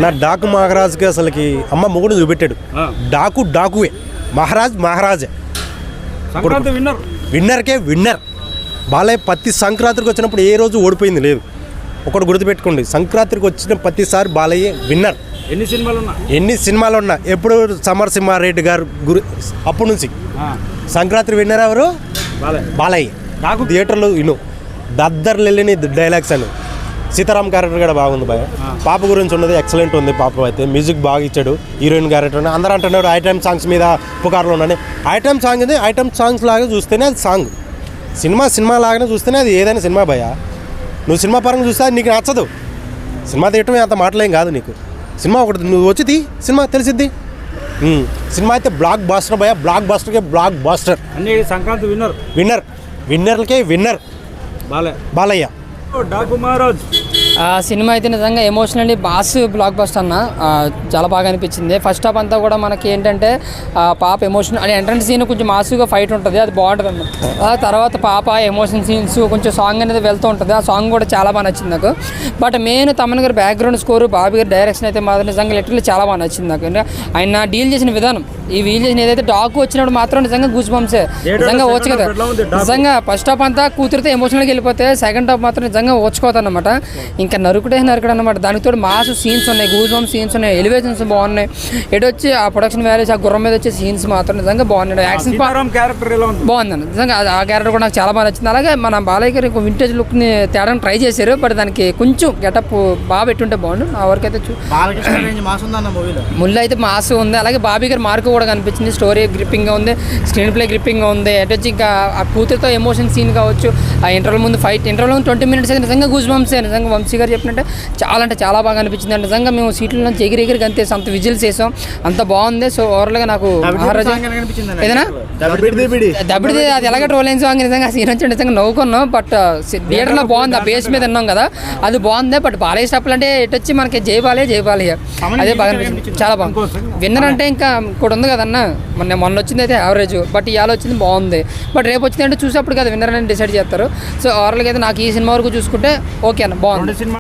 నా డాకు మహారాజ్కి అసలుకి అమ్మ మొగుడు చూపెట్టాడు. డాకువే మహారాజే విన్నర్కే విన్నర్. బాలయ్య ప్రతి సంక్రాంతికి వచ్చినప్పుడు ఏ రోజు ఓడిపోయింది లేదు. ఒకటి గుర్తుపెట్టుకోండి, సంక్రాంతికి వచ్చిన ప్రతిసారి బాలయ్య విన్నర్. ఎన్ని సినిమాలు ఉన్నా ఎప్పుడు సమరసింహారెడ్డి గారు అప్పటి నుంచి సంక్రాంతి విన్నర్ ఎవరు? బాలయ్య. నాకు థియేటర్లో దద్దర్లు వెళ్ళిన డైలాగ్స్ అని సీతారాం క్యారెక్టర్ కూడా బాగుంది భయ. పాప గురించి ఉన్నది ఎక్సలెంట్ ఉంది. పాప అయితే మ్యూజిక్ బాగా ఇచ్చాడు. హీరోయిన్ క్యారెక్టర్ అందరూ అంటున్నాడు ఐటమ్ సాంగ్స్ మీద పుకార్లు ఉన్నాయి. ఐటమ్ సాంగ్ ఇది ఐటమ్ సాంగ్స్ లాగా చూస్తేనే అది సాంగ్. సినిమా లాగానే చూస్తేనే అది ఏదైనా సినిమా భయ. నువ్వు సినిమా పరంగా చూస్తే అది నీకు నచ్చదు. సినిమా తీయటమే అంత మాటలేం కాదు నీకు. సినిమా ఒకటి నువ్వు వచ్చి సినిమా తెలిసిద్ది. సినిమా అయితే బ్లాక్ బాస్టర్ భయ. బ్లాక్ బాస్టర్ సంక్రాంతి విన్నర్లకే విన్నర్ బాలయ్య. సినిమా అయితే నిజంగా ఎమోషనల్లీ బాస్ బ్లాక్ బస్టర్ అన్న. చాలా బాగా అనిపించింది. ఫస్ట్ హాఫ్ అంతా కూడా మనకి ఏంటంటే పాప ఎమోషన్ అంటే ఎంట్రన్స్ సీన్ కొంచెం మాసుగా ఫైట్ ఉంటుంది, అది బాగుంటుంది అన్న. తర్వాత పాప ఎమోషన్ సీన్స్ కొంచెం సాంగ్ అనేది వెళ్తూ ఉంటుంది. ఆ సాంగ్ కూడా చాలా బాగా నచ్చింది నాకు. బట్ మెయిన్ తమన్ గారి బ్యాక్గ్రౌండ్ స్కోరు, బాబీ గారి డైరెక్షన్ అయితే మాత్రం నిజంగా లిటరల్లీ చాలా బాగా నచ్చింది నాకు. ఆయన డీల్ చేసిన విధానం, ఈ వీల్ చేసిన ఏదైతే డాకు వచ్చినప్పుడు మాత్రం నిజంగా గూస్ బంప్సే. నిజంగా వచ్చు కదా. నిజంగా ఫస్ట్ హాఫ్ అంతా కూతురితో ఎమోషనల్గా వెళ్ళిపోతే సెకండ్ హాఫ్ మాత్రం నిజంగా ఓచుకోవద్దన్నమాట. ఇంకా నరుకుడు అనమాట. దానికి తోడు మాస్ సీన్స్ ఉన్నాయి, గూస్ బంప్ సీన్స్ ఉన్నాయి, ఎలివేషన్స్ బాగున్నాయి. ఎటు వచ్చి ఆ ప్రొడక్షన్ వాల్యూస్, ఆ గుర్రం మీద వచ్చే సీన్స్ మాత్రం నిజంగా బాగున్నాయి. యాక్షన్ బాగుందండి నిజంగా. ఆ క్యారెక్టర్ కూడా నాకు చాలా బాగా నచ్చింది. అలాగే మన బాలయ్య గారు వింటేజ్ లుక్ని తేడానికి ట్రై చేశారు. బట్ దానికి కొంచెం గెటప్ బాగా పెట్టుంటే బాగుండు. ఆ వరకు అయితే ముళ్ళు అయితే మాస్ ఉంది. అలాగే బాబీ గారి మార్కు కూడా కనిపించింది. స్టోరీ గ్రిప్పింగ్గా ఉంది, స్క్రీన్ ప్లే గ్రిప్పింగ్గా ఉంది. ఎటు వచ్చి ఇంకా ఆ కూతురుతో ఎమోషన్ సీన్ కావచ్చు, ఆ ఇంటర్వల్ ముందు ఫైట్, ఇంటర్వల్ ముందు 20 minutes అయితే నిజంగా గూస్ బంప్సే. నిజంగా వంశీ గారు చెప్పినట్టే చాలా అంటే చాలా బాగా అనిపించింది. నిజంగా మేము సీట్ల నుంచి ఎగిరి గంతేసాం, అంత విజిల్స్ వేసాం, అంత బాగుంది. సో ఓవరాల్గా నాకు ఏదైనా దబ్బిడిది అది ఎలాగ ట్రోల్ అయిన సాంగ్ నిజంగా సీన్ వచ్చి నిజంగా నవ్వుకున్నాం. బట్ థియేటర్లో బాగుంది, ఆ బేస్ మీద విన్నాం కదా, అది బాగుంది. బట్ బాలయ్య స్టెప్పులు అంటే ఎటు వచ్చి మనకి జయబాలయ్య అదే బాగా అనిపించింది, చాలా బాగుంది. విన్నర్ అంటే ఇంకా కూడా ఉంది కదన్న, మొన్న వచ్చింది అయితే యావరేజ్, బట్ ఇవాళ వచ్చింది బాగుంది. బట్ రేపు వచ్చింది అంటే చూసేప్పుడు కదా విన్నర్ అని డిసైడ్ చేస్తారు. సో ఓవరాల్గా అయితే నాకు ఈ సినిమా వరకు చూసుకుంటే ఓకే అన్న, బాగుంది.